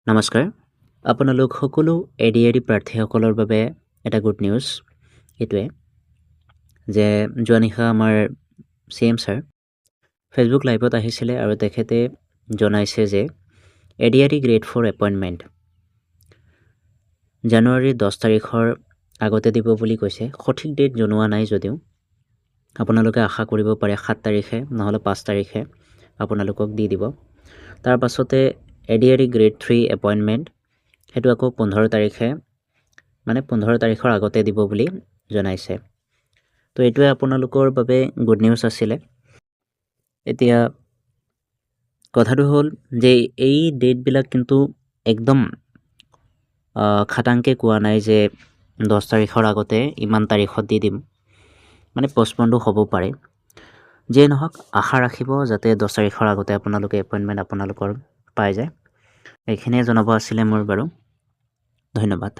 নমস্কাৰ আপোনালোক সকলো এডিআৰই প্ৰাৰ্থীসকলৰ বাবে এটা গুড নিউজ এইটোৱে যে যোৱা নিশা আমাৰ CM ছাৰ ফেচবুক লাইভত আহিছিলে আৰু তেখেতে জনাইছে যে এডিআৰই গ্ৰেড 4 এপইণ্টমেণ্ট জানুৱাৰীৰ 10 তাৰিখৰ আগতে দিব বুলি কৈছে। সঠিক ডেট জনোৱা নাই যদিও আপোনালোকে আশা কৰিব পাৰে 7 তাৰিখে নহ'লে 5 তাৰিখে আপোনালোকক দি দিব। তাৰ পাছতে এডিআৰই গ্ৰেড 3 এপইণ্টমেণ্ট সেইটো আকৌ 15 তাৰিখে মানে 15 তাৰিখৰ আগতে দিব বুলি জনাইছে। তো এইটোৱে আপোনালোকৰ বাবে গুড নিউজ আছিলে। এতিয়া কথাটো হ'ল যে এই ডেটবিলাক কিন্তু একদম খাটাংকৈ কোৱা নাই যে 10 তাৰিখৰ আগতে ইমান তাৰিখত দি দিম, মানে পষ্টপনটো হ'ব পাৰে। যিয়ে নহওক আশা ৰাখিব যাতে 10 তাৰিখৰ আগতে আপোনালোকে এপইণ্টমেণ্ট আপোনালোকৰ পাই যায়। এইখিনিয়ে জনাব আছিলে মোৰ বাৰু। ধন্যবাদ।